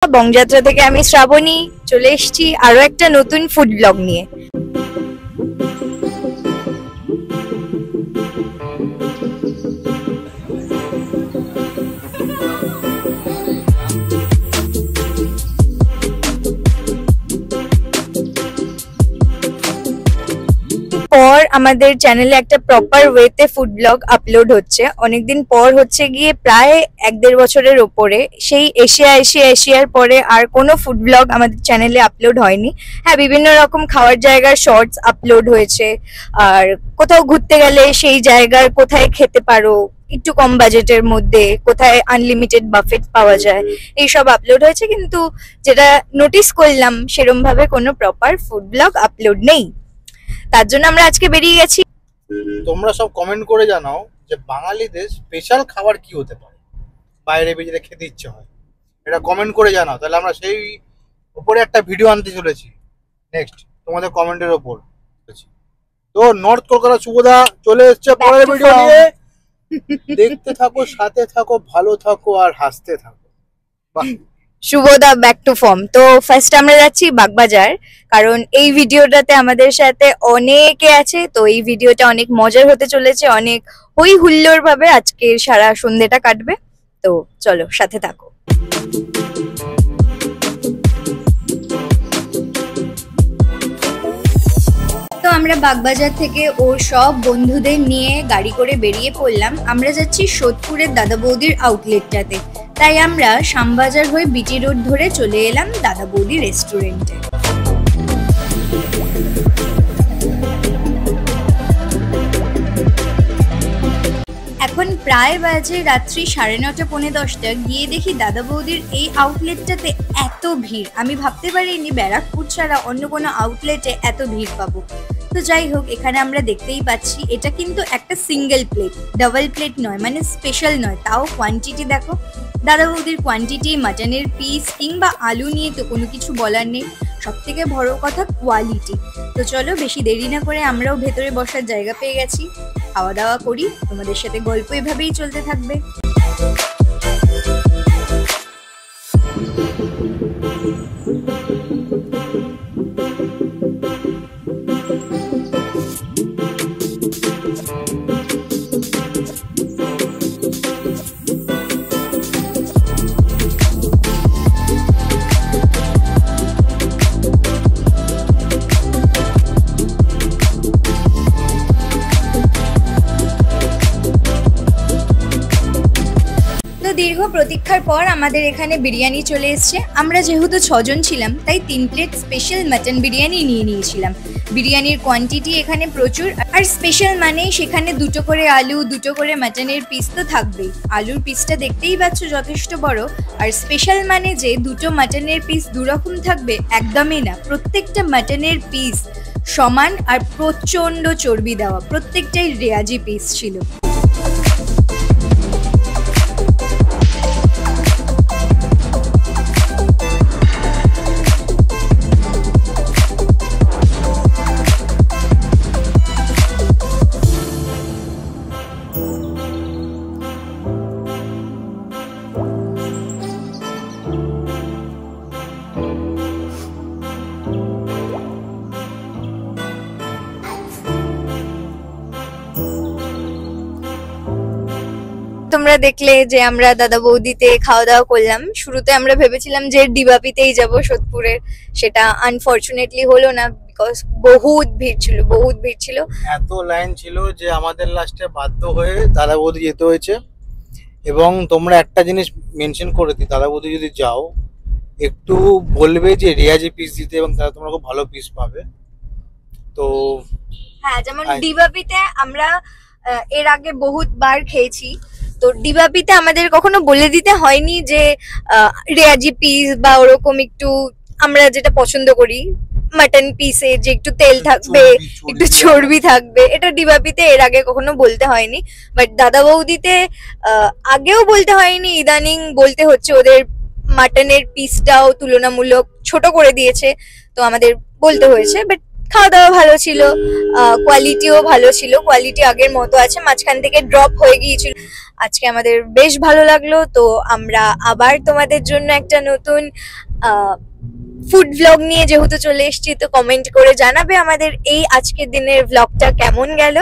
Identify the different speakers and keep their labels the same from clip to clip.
Speaker 1: বংযাত্রা থেকে আমি শ্রাবণী চলে এসেছি আরো একটা নতুন ফুড ব্লগ নিয়ে। পর আমাদের চ্যানেলে একটা প্রপার ওয়েতে ফুড ব্লগ আপলোড হচ্ছে, অনেকদিন পর হচ্ছে গিয়ে প্রায় 1-1.5 বছরের ওপরে। সেই এশিয়ার পরে আর কোনো ফুড ব্লগ আমাদের চ্যানেলে আপলোড হয়নি। হ্যাঁ, বিভিন্ন রকম খাওয়ার জায়গার শর্টস আপলোড হয়েছে, আর কোথাও ঘুরতে গেলে সেই জায়গার কোথায় খেতে পারো একটু কম বাজেটের মধ্যে, কোথায় আনলিমিটেড বাফেট পাওয়া যায়, এইসব আপলোড হয়েছে। কিন্তু যেটা নোটিস করলাম সেরকম ভাবে কোনো প্রপার ফুড ব্লগ আপলোড নেই, তার জন্য আমরা আজকে বেরিয়ে গেছি।
Speaker 2: তোমরা সব কমেন্ট করে জানাও যে বাঙালিদের স্পেশাল খাবার কি হতে পারে, বাইরে বেরিয়ে খেতে ইচ্ছে হয়, এটা কমেন্ট করে জানাও। তাহলে আমরা সেই উপরে একটা ভিডিও আনতে চলেছি নেক্সট, তোমাদের কমেন্টের ওপর। তো নর্থ কলকাতা শুভদা চলে এসেছে পরের ভিডিও নিয়ে। দেখতে থাকো, সাথে থাকো, ভালো থাকো আর হাসতে থাকো। বাহ,
Speaker 1: শুভদা ব্যাক টু ফর্ম। তো ফার্স্ট আমরা যাচ্ছি বাগবাজার, কারণ এই ভিডিওটাতে আমাদের সাথে অনেকে আছে। তো এই ভিডিওটা অনেক মজার হতে চলেছে, অনেক হই হুল্লোড় ভাবে আজকের সারা সন্ধ্যেটা কাটবে। তো চলো সাথে থাকো। তো আমরা বাগবাজার থেকে ওর সব বন্ধুদের নিয়ে গাড়ি করে বেরিয়ে পড়লাম। আমরা যাচ্ছি সোদপুরের দাদা বৌদির আউটলেটটাতে, তাই আমরা শ্যামবাজার হয়ে বিটি রোড ধরে চলে এলাম দাদা বৌদি রেস্টুরেন্টে। এখন প্রায় বাজে রাত্রি 9:30-10:30। গিয়ে দেখি দাদা বৌদির এই আউটলেটটাতে এত ভিড়, আমি ভাবতে পারিনি ব্যারাকপুর ছাড়া অন্য কোনো আউটলেটে এত ভিড় পাবো। তো যাই হোক, এখানে আমরা দেখতেই পাচ্ছি এটা কিন্তু একটা সিঙ্গেল প্লেট, ডাবল প্লেট নয়, মানে স্পেশাল নয়। তাও কোয়ান্টিটি দেখো, দাদা বৌদির কোয়ান্টিটি, মাটনের পিস কিংবা আলু নিয়ে তো কোনো কিছু বলার নেই। সব থেকে বড় কথা কোয়ালিটি। তো চলো বেশি দেরি না করে আমরাও ভেতরে বসার জায়গা পেয়ে গেছি, খাওয়া দাওয়া করি। তোমাদের সাথে গল্প এভাবেই চলতে থাকবে। দীর্ঘ প্রতীক্ষার পর আমাদের এখানে বিরিয়ানি চলে এসছে। আমরা যেহেতু 6 জন ছিলাম, তাই 3 প্লেট স্পেশাল মাটন বিরিয়ানি নিয়ে নিয়েছিলাম। বিরিয়ানির কোয়ান্টিটি এখানে প্রচুর, আর স্পেশাল মানে সেখানে 2টো করে আলু, 2টো করে মাটনের পিস তো থাকবেই। আলুর পিসটা দেখতেই পাচ্ছ যথেষ্ট বড়। আর স্পেশাল মানে যে 2টো মাটনের পিস 2 রকম থাকবে, একদমই না। প্রত্যেকটা মাটনের পিস সমান আর প্রচন্ড চর্বি দেওয়া, প্রত্যেকটাই রেয়াজি পিস ছিল। তোমরা দেখলে যে আমরা দাদা বৌদিতে খাওয়া দাওয়া করলাম। শুরুতে আমরা ভেবেছিলাম যে ডিবাপিতেই যাব সোদপুরের, সেটা আনফরচুনেটলি হলো না, বিকজ বহুত ভিড় ছিল।
Speaker 2: এত লাইন ছিল যে আমাদের লাস্টে বাধ্য হয়ে দাদা বৌদি যেতে হয়েছে। এবং তোমরা একটা জিনিস মেনশন করে দিই, দাদা বৌদি যদি যাও একটু বলবে যে রেয়াজি পিস দিতে, এবং তাহলে তোমরা খুব ভালো পিস পাবে। তো
Speaker 1: হ্যাঁ, যেমন ডিবাপিতে আমরা এর আগে বহুতবার খেয়েছি, তো ডিবাপিতে আমাদের কখনো বলে দিতে হয়নি যে রেয়াজি পিস বা ওরকম একটু আমরা যেটা পছন্দ করি মাটন পিসে যে একটু তেল থাকবে, একটু চর্বি থাকবে, এটা ডিবাপিতে এর আগে কখনো বলতে হয়নি। বাট দাদা বৌদিতে আগেও বলতে হয়নি, ইদানিং বলতে হচ্ছে। ওদের মাটনের পিসটাও তুলনামূলক ছোট করে দিয়েছে, তো আমাদের বলতে হয়েছে। বাট খাওয়া দাওয়া ভালো ছিল, কোয়ালিটিও ভালো ছিল, কোয়ালিটি আগের মতো আছে, মাঝখান থেকে ড্রপ হয়ে গিয়েছিল। আজকে আমাদের বেশ ভালো লাগলো। তো আমরা আবার তোমাদের জন্য একটা নতুন ফুড ভ্লগ নিয়ে যেহেতু চলে এসেছি, তো কমেন্ট করে জানাবে আমাদের এই আজকের দিনের ভ্লগটা কেমন গেল।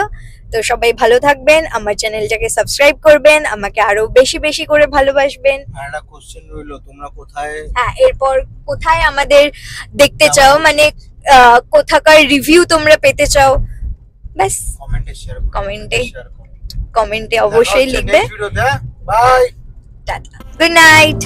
Speaker 1: তো সবাই ভালো থাকবেন, আমার চ্যানেলটাকে সাবস্ক্রাইব করবেন, আমাকে আরো বেশি বেশি করে ভালোবাসবেন।
Speaker 2: আর একটা কোশ্চেন রইলো, তোমরা কোথায়,
Speaker 1: হ্যাঁ, এরপর কোথায় আমাদের দেখতে চাও, মানে কোথাকার রিভিউ তোমরা পেতে চাও, ব্যাস
Speaker 2: কমেন্টে শেয়ার
Speaker 1: কমেন্টে অবশ্যই লিখবে।
Speaker 2: বাই।
Speaker 1: Tata, good night.